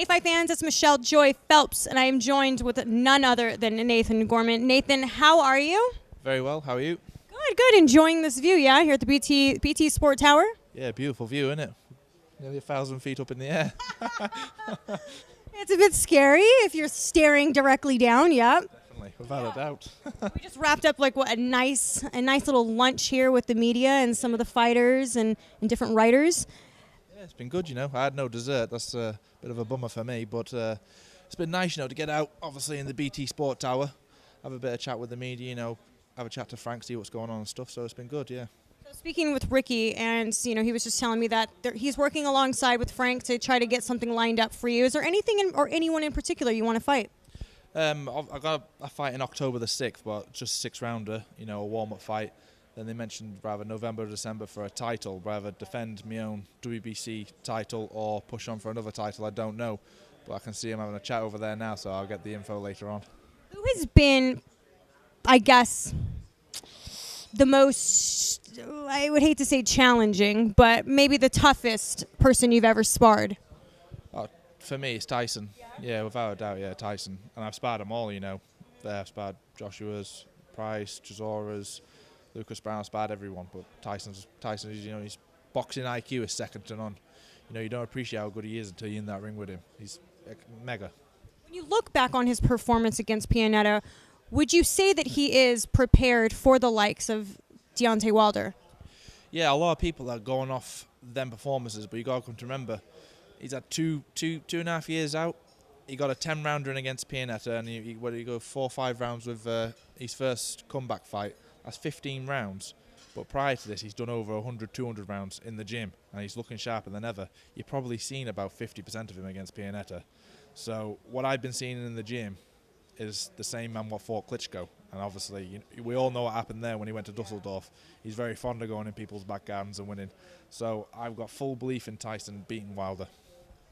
Fight fans, it's Michelle Joy Phelps, and I am joined with none other than Nathan Gorman. Nathan, how are you? Very well. How are you? Good, good. Enjoying this view, yeah, here at the BT Sport Tower? Yeah, beautiful view, isn't it? Nearly 1,000 feet up in the air. It's a bit scary if you're staring directly down, yeah. Definitely, without a doubt. We just wrapped up like a nice little lunch here with the media and some of the fighters and different writers. Yeah, it's been good, I had no dessert. That's a bit of a bummer for me, but it's been nice, to get out, obviously, in the BT Sport Tower, have a bit of chat with the media, have a chat to Frank, see what's going on and stuff, so it's been good, yeah. So speaking with Ricky, and he was just telling me that he's working alongside with Frank to try to get something lined up for you. Is there anything or anyone in particular you want to fight? I've got a fight in October the 6th, but just a 6-rounder, a warm-up fight. Then they mentioned rather November or December for a title, rather defend my own WBC title or push on for another title, I don't know. But I can see him having a chat over there now, so I'll get the info later on. Who has been, I guess, the most, I would hate to say challenging, but maybe the toughest person you've ever sparred? For me, it's Tyson. Yeah, without a doubt, yeah, Tyson. And I've sparred them all, I've sparred Joshua's, Price, Chisora's, Lucas Brown, I've sparred everyone. But Tyson is, his boxing IQ is second to none. You don't appreciate how good he is until you're in that ring with him. He's mega. When you look back on his performance against Pianeta, would you say that he is prepared for the likes of Deontay Wilder? Yeah, a lot of people are going off them performances, but you got to come to remember, he's had two and a half years out. He got a 10-rounder in against Pianeta, and he go 4 or 5 rounds with his first comeback fight. That's 15 rounds. But prior to this, he's done over 100, 200 rounds in the gym, and he's looking sharper than ever. You've probably seen about 50% of him against Pianeta. So what I've been seeing in the gym is the same man what fought Klitschko. And obviously, we all know what happened there when he went to Dusseldorf. He's very fond of going in people's back gardens and winning. So I've got full belief in Tyson beating Wilder.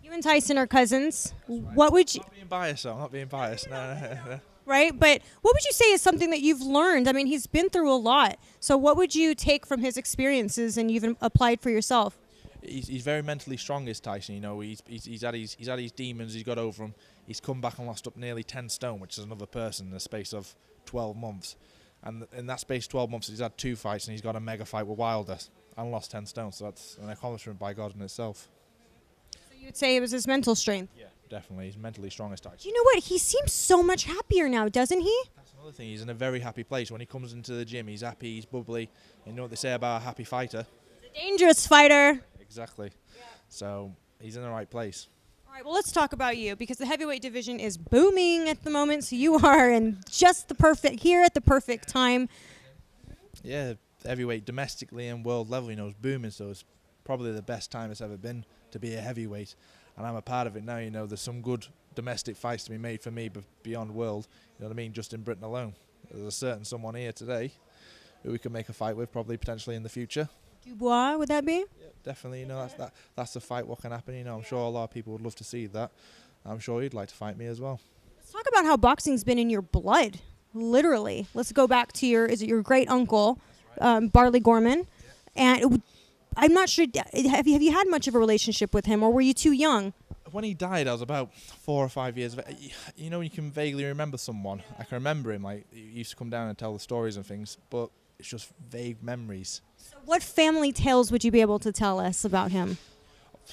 You and Tyson are cousins. Right. What would you... I'm not being biased, though. I'm not being biased. No. Right, but what would you say is something that you've learned? I mean, he's been through a lot. So what would you take from his experiences and you've applied for yourself? He's very mentally strong, is Tyson. He's had his demons. He's got over them. He's come back and lost up nearly 10 stone, which is another person in the space of 12 months. And in that space, 12 months, he's had 2 fights, and he's got a mega fight with Wilder and lost 10 stone. So that's an accomplishment by God in itself. So you would say it was his mental strength? Yeah, definitely. He's mentally strong as Tyson. You know what? He seems so much happier now, doesn't he? That's another thing. He's in a very happy place. When he comes into the gym, he's happy, he's bubbly. You know what they say about a happy fighter? He's a dangerous fighter. Exactly. Yeah. So he's in the right place. All right, well, let's talk about you, because the heavyweight division is booming at the moment, so you are in just here at the perfect time. Yeah, heavyweight domestically and world level, is booming, so it's probably the best time it's ever been to be a heavyweight. And I'm a part of it now, there's some good domestic fights to be made for me beyond world, you know what I mean, just in Britain alone. There's a certain someone here today who we can make a fight with, probably potentially in the future. Dubois, would that be? Yeah, definitely, that's a fight what can happen, I'm sure a lot of people would love to see that. I'm sure he'd like to fight me as well. Let's talk about how boxing's been in your blood, literally. Let's go back to your great uncle, Barley Gorman, and I'm not sure, have you had much of a relationship with him, or were you too young? When he died, I was about 4 or 5 years of age. You can vaguely remember someone. I can remember him, he used to come down and tell the stories and things, but it's just vague memories. So what family tales would you be able to tell us about him?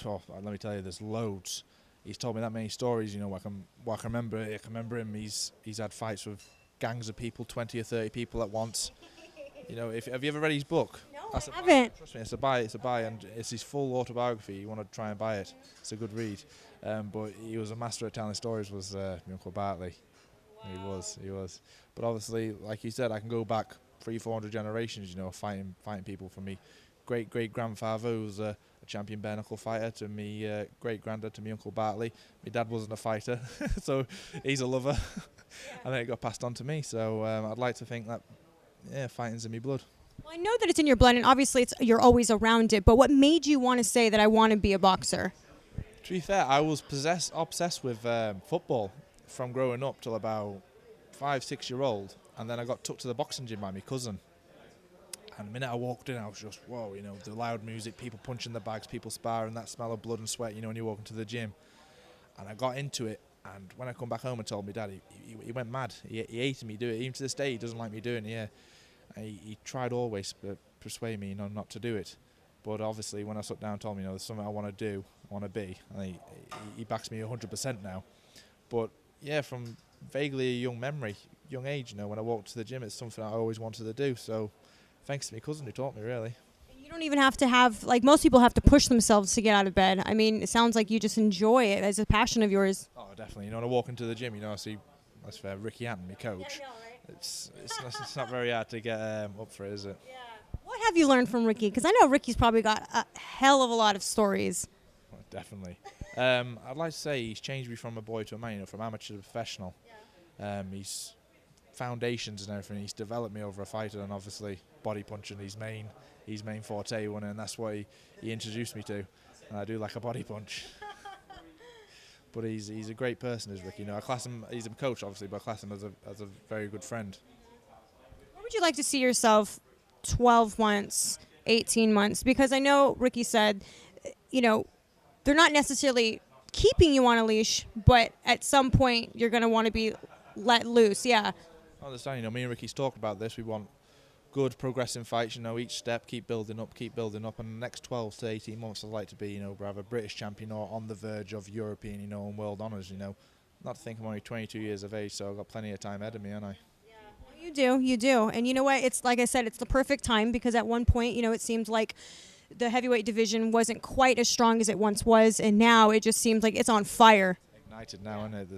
Oh, let me tell you, there's loads. He's told me that many stories, I can remember him. He's had fights with gangs of people, 20 or 30 people at once. Have you ever read his book? No, I haven't. Trust me, it's a buy, and it's his full autobiography. You want to try and buy it. It's a good read. But he was a master at telling stories, was my Uncle Bartley. Wow. He was. But obviously, like you said, I can go back 300-400 generations, fighting people from me great-great-grandfather, who was a champion bare knuckle fighter, to me great-granddad, to me Uncle Bartley. My dad wasn't a fighter, so he's a lover. And then it got passed on to me, so I'd like to think that, fighting's in my blood. Well, I know that it's in your blood, and obviously you're always around it, but what made you want to say that I want to be a boxer? To be fair, I was obsessed with football from growing up till about 5-6-year-old, and then I got took to the boxing gym by my cousin. And the minute I walked in, I was just, whoa, the loud music, people punching the bags, people sparring, that smell of blood and sweat, when you walk into the gym. And I got into it, and when I come back home and told my dad, he went mad. He hated me doing it. Even to this day, he doesn't like me doing it. Yeah, he tried always to persuade me, not to do it. But obviously, when I sat down and told me, there's something I want to do, I want to be, and he backs me 100% now. But yeah, from vaguely a young age, when I walked to the gym, it's something I always wanted to do. So thanks to my cousin who taught me, really. You don't even have to have, like most people have to push themselves to get out of bed. I mean, it sounds like you just enjoy it as a passion of yours. Oh, definitely. When I walk into the gym, I see, that's fair, Ricky Anton, my coach. Yeah, I know, right? It's not very hard to get up for it, is it? Yeah. What have you learned from Ricky? Because I know Ricky's probably got a hell of a lot of stories. Well, definitely. I'd like to say he's changed me from a boy to a man, from amateur to professional. Yeah. He's foundations and everything. He's developed me over a fighter, and obviously body punching his main forte, and that's what he introduced me to. And I do like a body punch. But he's a great person, is Ricky. I class him. He's a coach, obviously, but I class him as a very good friend. Where would you like to see yourself 12 months, 18 months? Because I know Ricky said, they're not necessarily keeping you on a leash, but at some point you're going to want to be let loose. Yeah. I understand. Me and Ricky's talked about this. We want good progressing fights. Each step, keep building up. And the next 12 to 18 months, I'd like to be, either British champion or on the verge of European, and world honours. Not to think I'm only 22 years of age, so I've got plenty of time ahead of me, haven't I? You do. And you know what? It's like I said, it's the perfect time because at one point, it seemed like the heavyweight division wasn't quite as strong as it once was, and now it just seems like it's on fire. Ignited now, isn't it?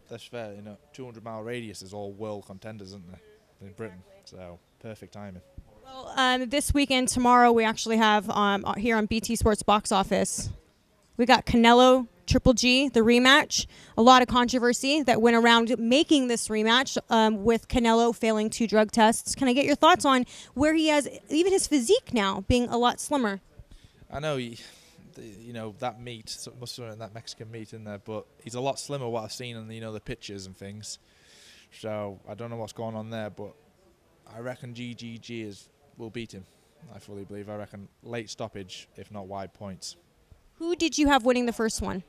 That's fair. 200-mile radius is all world contenders, isn't there, in Britain? So perfect timing. Well, this weekend, tomorrow, we actually have here on BT Sports Box Office, we got Canelo Triple G, the rematch. A lot of controversy that went around making this rematch with Canelo failing 2 drug tests. Can I get your thoughts on where he has even his physique now being a lot slimmer? I know, that meat, must have been that Mexican meat in there, but he's a lot slimmer what I've seen in the pictures and things. So I don't know what's going on there, but I reckon GGG will beat him. I fully believe. I reckon late stoppage, if not wide points. Who did you have winning the first one?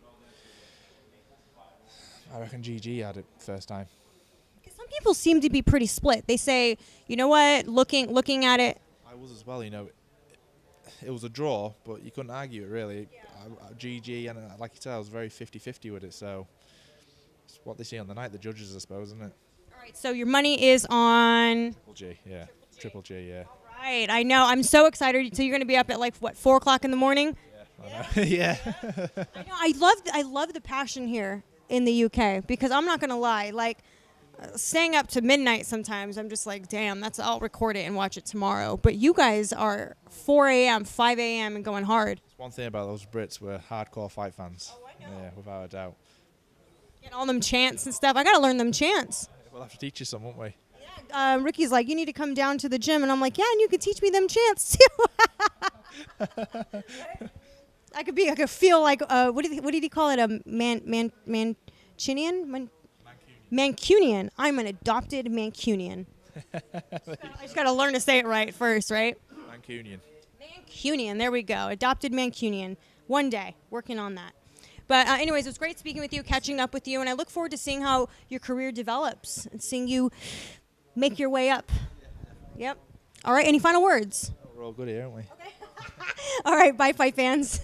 I reckon GG had it first time. Some people seem to be pretty split. They say, you know what, looking at it. I was as well, It was a draw, but you couldn't argue it, really. Yeah. GG, and like you said, I was very 50-50 with it, so it's what they see on the night, the judges, I suppose, isn't it? All right, so your money is on... Triple G, yeah. Triple G, yeah. All right, I know. I'm so excited. So you're going to be up at, 4 o'clock in the morning? Yeah, I know. Yeah. I know. I love the passion here in the UK because I'm not going to lie. Staying up to midnight sometimes, I'm just like, damn, I'll record it and watch it tomorrow. But you guys are 4 a.m., 5 a.m. and going hard. One thing about those Brits, we're hardcore fight fans. Oh, I know. Yeah, without a doubt. Get all them chants and stuff. I got to learn them chants. We'll have to teach you some, won't we? Yeah. Ricky's like, you need to come down to the gym. And I'm like, yeah, and you could teach me them chants too. I could feel like, what did he call it? A Mancunian? Mancunian. I'm an adopted Mancunian. I just got to learn to say it right first, right? Mancunian. There we go. Adopted Mancunian. One day. Working on that. But anyways, it was great speaking with you, catching up with you, and I look forward to seeing how your career develops and seeing you make your way up. Yep. All right. Any final words? We're all good here, aren't we? Okay. All right. Bye, fight fans.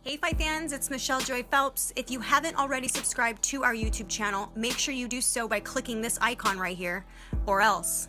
Hey, fight fans, it's Michelle Joy Phelps. If you haven't already subscribed to our YouTube channel, make sure you do so by clicking this icon right here, or else